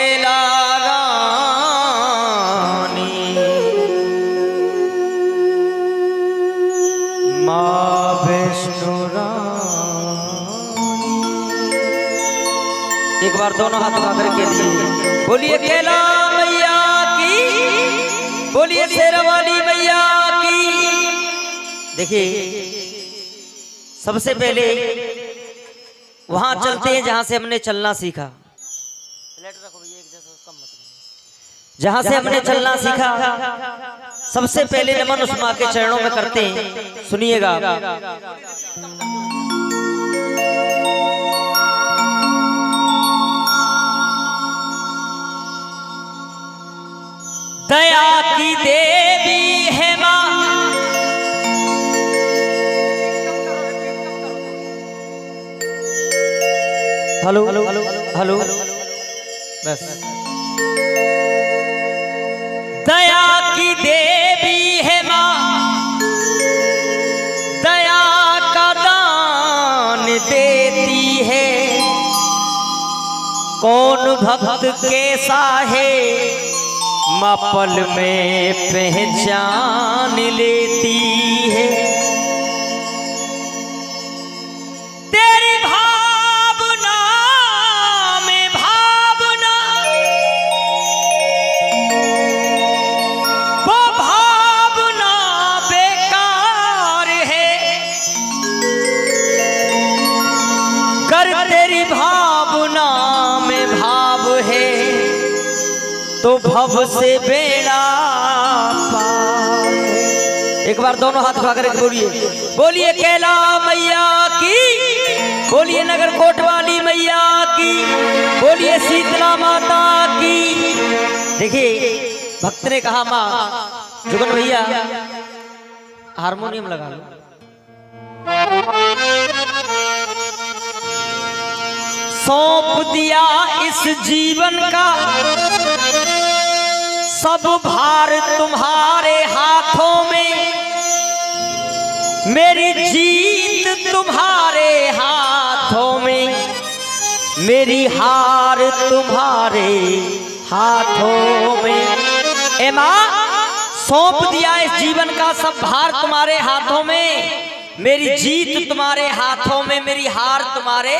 अकेला रानी माँ वैष्णो रानी। एक बार दोनों हाथ उठा करके दिए बोलिए अकेला मैया की, बोलिए शेरावाली मैया की। देखिए सबसे पहले वहां चलते हैं जहां से हमने चलना सीखा, जहां से हमने चलना सीखा। सबसे पहले नमन उस मां के चरणों में करते हैं, सुनिएगा। दया की देवी है मां, हेलो हेलो हेलो बस। दया की देवी है मां, दया का दान देती है। कौन भक्त कैसा है मां पल में पहचान लेती है। तेरी भावना में भावना, वो भावना बेकार है। कर तेरी भावना में भाव है तो भव से बेड़ा पार। एक बार दोनों हाथ उठा कर बोलिए, बोलिए कैला मैया की, बोलिए नगर कोट वाली मैया की, बोलिए शीतला माता की। देखिए भक्त ने कहा माँ, जुगन भैया हारमोनियम लगा लो। सौंप दिया इस जीवन का सब भार तुम्हारे हाथों में, मेरी जीत तुम्हारे हाथों में, मेरी हार तुम्हारे हाथों में। ए माँ सौंप दिया इस जीवन का सब भार तुम्हारे हाथों में, मेरी जीत तुम्हारे हाथों में, मेरी हार तुम्हारे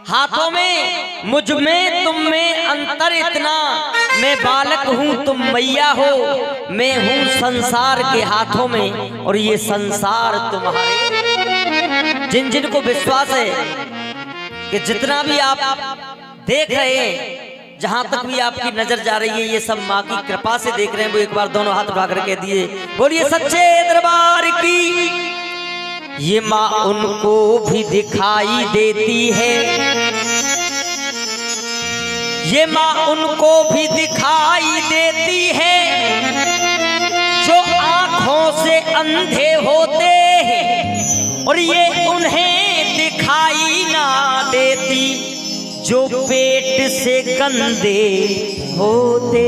हाथों में। मुझ में तुम में अंतर इतना, मैं बालक हूँ तुम मैया हो, मैं हूँ संसार के हाथों में और ये संसार तुम्हारे। जिन जिन को विश्वास है कि जितना भी आप देख रहे हैं, जहां तक भी आपकी नजर जा रही है, ये सब माँ की कृपा से देख रहे हैं, वो एक बार दोनों हाथ उठा करके दिए बोलिए सच्चे दरबार की। ये माँ उनको भी दिखाई देती है, ये माँ उनको भी दिखाई देती है जो आंखों से अंधे होते हैं, और ये उन्हें दिखाई ना देती जो पेट से गंदे होते।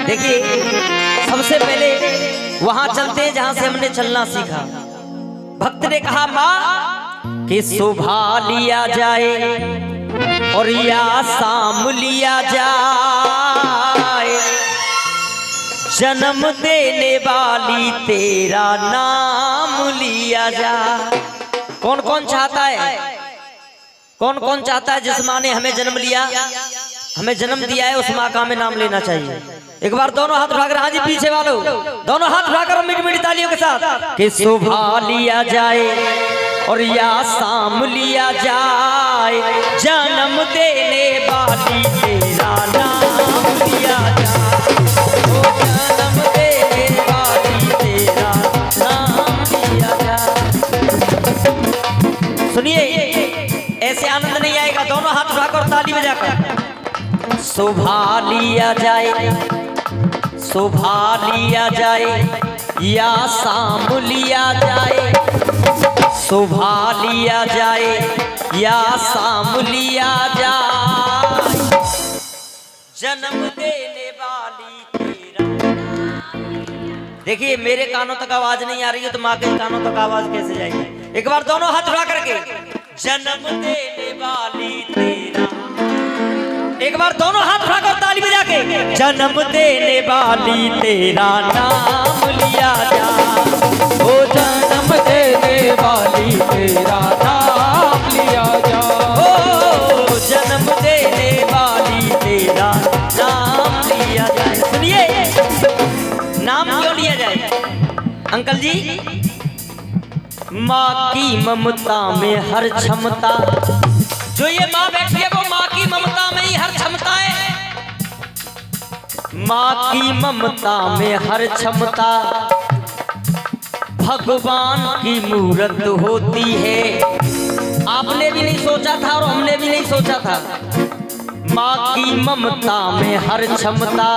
देखिए सबसे पहले वहां चलते हैं जहां से हमने चलना सीखा। भक्त ने कहा माँ कि सुबह लिया जाए और या शाम लिया जाए, जन्म देने वाली तेरा नाम लिया जाए। कौन कौन चाहता है, कौन कौन चाहता है जिस माँ ने हमें जन्म लिया, हमें जन्म दिया है, उस माँ का हमें नाम लेना चाहिए। एक बार दोनों हाथ उठाकर, हाँ जी पीछे वालों दोनों हाथ उठाकर मीठी मीठी तालियों के साथ कि सुबह लिया जाए और या शाम लिया जाए, जन्म देने वाली तेरा नाम लिया जाए, ओ जन्म देने वाली तेरा नाम लिया जाए। सुनिए ऐसे आनंद नहीं आएगा, दोनों हाथ उठाकर ताली बजाकर। सुबह लिया जाए, सुबह लिया जाए या शाम लिया जाए, सुबह लिया जाए या शाम लिया जाए, जन्म देने वाली तेरा। देखिए मेरे कानों तक आवाज नहीं आ रही है तो माँ के कानों तक आवाज कैसे जाएगी। एक बार दोनों हाथ उठा करके, जन्म देने वाली तेरा। एक बार दोनों हाथ उठाकर ताली बजा के जन्म देने वाली तेरा नाम लिया जा, ओ जन्म देने वाली तेरा नाम लिया जा, ओ जन्म देने वाली तेरा नाम लिया जाए। सुनिए नाम क्यों लिया जाए अंकल जी? माँ की ममता में हर क्षमता, जो ये माँ बैठी है वो माँ की ममता में ही हर क्षमता है। माँ की ममता में हर क्षमता भगवान की मूरत होती है। आपने भी नहीं सोचा था और हमने भी नहीं सोचा था। माँ की ममता में हर क्षमता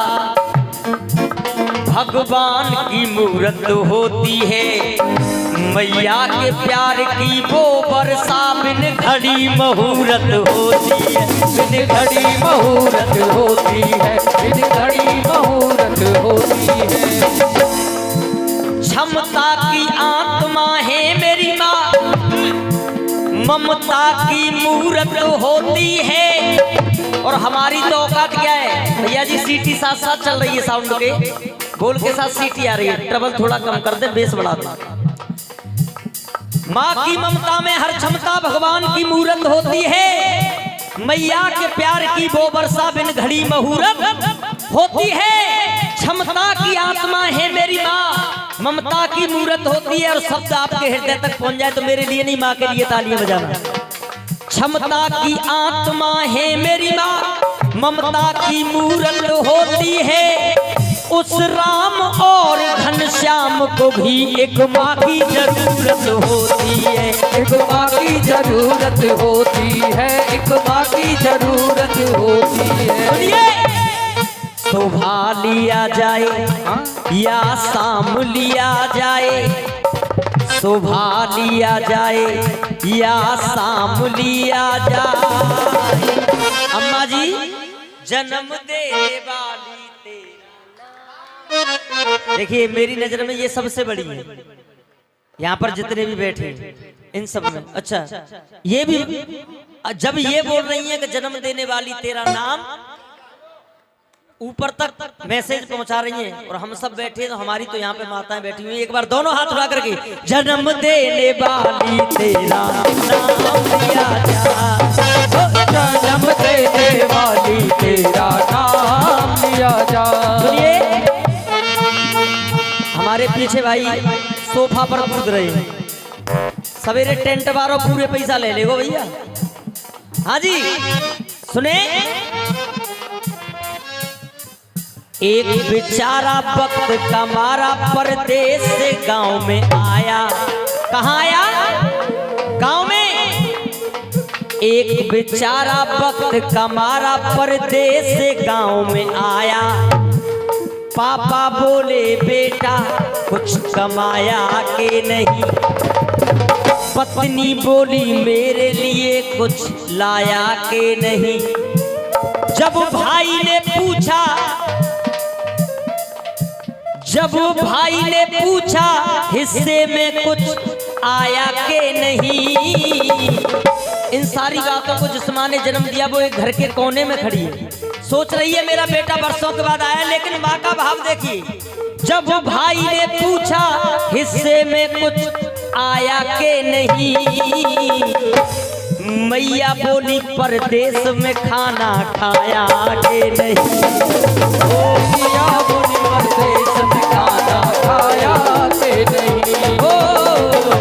भगवान की मूरत होती है। मैया के प्यार की वो वर्षा बिन घड़ी मुहूर्त होती है, बिन घड़ी मुहूर्त होती है, बिन घड़ी मुहूर्त होती है। क्षमता की आत्मा है मेरी माँ, ममता की मूरत होती है। और हमारी तो औकात क्या है भैया जी? सीटी साथ साथ चल रही है, साउंड के बोल के साथ सीटी आ रही है। ट्रबल थोड़ा कम कर दे, बेस बढ़ा दे। माँ की ममता में हर क्षमता भगवान की मूरत होती है। मैया के प्यार की वो वर्षा बिन घड़ी मुहूर्त होती है। क्षमता की आत्मा है मेरी माँ, ममता की मूरत होती है। और शब्द आपके हृदय तक पहुंच जाए तो मेरे लिए नहीं, माँ के लिए तालियां बजाना। क्षमता की आत्मा है मेरी माँ, ममता की मूरत होती है। उस राम और घनश्याम को भी एक माँ की जरूरत होती है, एक माँ की जरूरत होती है, एक माँ की जरूरत होती है। सुनिए शोभा लिया जाए या शाम लिया जाए, शोभा लिया जाए या शाम लिया जाए। अम्मा जी जन्म देने वाली तेरा, देखिए मेरी नजर में ये सबसे बड़ी है। यहाँ पर जितने भी बैठे इन सब में, अच्छा ये भी जब ये बोल रही है कि जन्म देने वाली तेरा नाम, ऊपर तक मैसेज पहुंचा रही हैं और हम सब बैठे तो हमारी तो यहाँ पे माताएं बैठी हुई। एक बार दोनों हाथ उठा करके जन्म देने वाली तेरा नाम लिया जा, जन्म देने वाली तेरा नाम लिया जा। सुनिए हमारे पीछे भाई सोफा पर कूद रहे हैं, सवेरे टेंट वालों पूरे पैसा ले लेगो भैया। हाँ जी सुने, एक बेचारा वक्त का मारा परदेश से गांव में आया। कहाँ आया? गांव में। एक बेचारा वक्त का मारा परदेश से गांव में आया। पापा बोले बेटा कुछ कमाया के नहीं, पत्नी बोली मेरे लिए कुछ लाया के नहीं। जब भाई ने पूछा, जब भाई ने पूछा हिस्से में कुछ आया के नहीं। इन सारी बातों को जिस माँ ने जन्म दिया वो एक घर के कोने में खड़ी है, सोच रही है मेरा बेटा बरसों के बाद आया, लेकिन माँ का भाव देखिए। जब भाई ने पूछा हिस्से में कुछ आया के नहीं, मैया बोली परदेश में खाना खाया के नहीं। ओ मैया बोली परदेश में खाना खाया के नहीं, ओ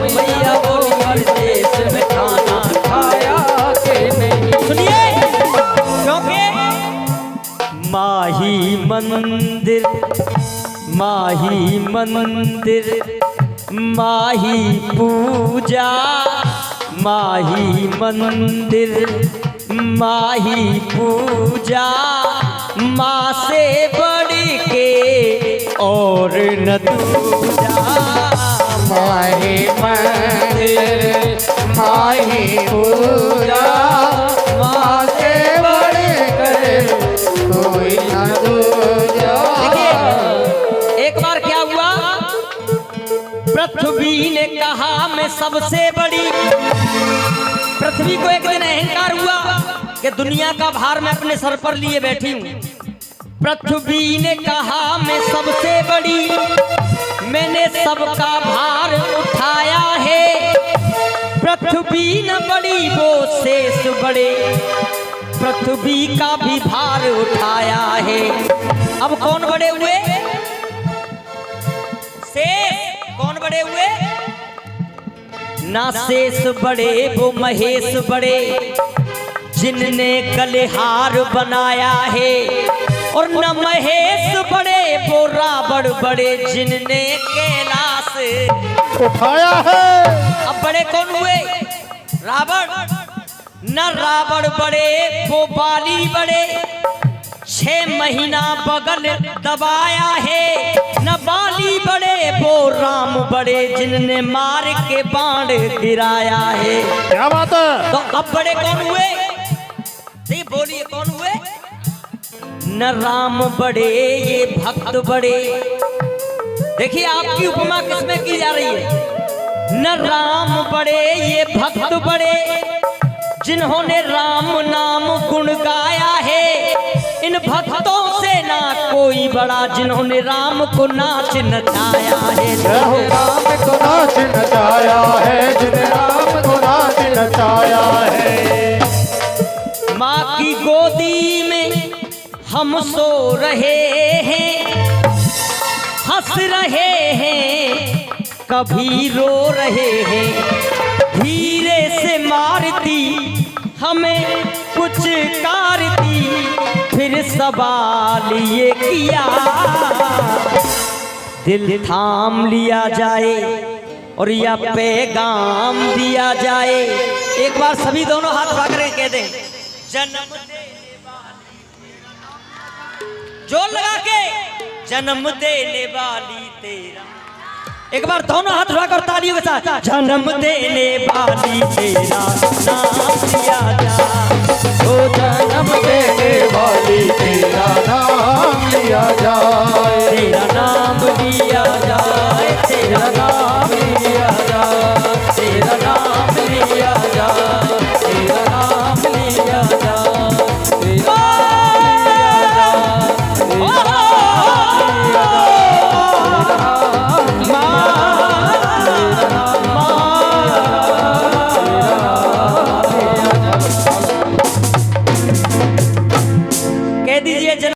मैया बोली परदेश में खाना खाया के नहीं। सुनिए क्योंकि माही मंदिर, माही मंदिर, माही पूजा, माही मंदिर, माही पूजा, माँ से बढ़ के और न दूजा। माही मंदिर, माही पूजा, माँ से बढ़कर कोई न दूजा। देखिए एक बार क्या हुआ, पृथ्वी ने कहा मैं सबसे बड़ी। पृथ्वी को एक दिन अहंकार हुआ कि दुनिया का भार मैं अपने सर पर लिए बैठी हूँ। पृथ्वी ने कहा मैं सबसे बड़ी, मैंने सबका भार उठाया है। पृथ्वी न बड़ी वो शेष बड़े, पृथ्वी का भी भार उठाया है। अब कौन बड़े हुए? शेष। कौन बड़े हुए? ना शेष बड़े वो महेश बड़े, जिनने गलेहार बनाया है। और न महेश बड़े वो रावण बड़े, जिनने कैलाश उठाया है। अब बड़े कौन हुए? रावण। न रावण बड़े वो बाली बड़े, 6 महीना बगल दबाया है। न बाली बड़े वो राम बड़े, जिनने मार के बाण गिराया है। क्या बात है? तो अब बड़े कौन हुए? नहीं बोलिए कौन हुए? न राम बड़े ये भक्त बड़े। देखिए आपकी उपमा किसमें की जा रही है? न राम बड़े ये भक्त बड़े, जिन्होंने राम नाम गुण गाया है। इन भक्तों से ना कोई बड़ा, जिन्होंने राम को नाच नचाया है। राम को नाच नचाया है, जिन्हें राम को नाच नचाया है। माँ की गोदी में हम सो रहे हैं, हंस रहे हैं, कभी रो रहे हैं। धीरे से मारती हमें पुचकारती, फिर सवाल ये किया दिल थाम लिया जाए और या पैगाम दिया जाए। एक बार सभी दोनों हाथ उठा कर कह दें, जन्म देने वाली, जोर लगा के, जन्म देने वाली तेरा। एक बार दोनों हाथ उठाकर तालियों के साथ, जन्म देने वाली तेरा नाम लिया जा। तो जन्म देने वाली तेरा नाम लिया जाए, तेरा नाम लिया जाए, तेरा नाम लिया जाए, तेरा नाम लिया जाए, तेरा नाम लिया जाए, तेरा कह दीजिए।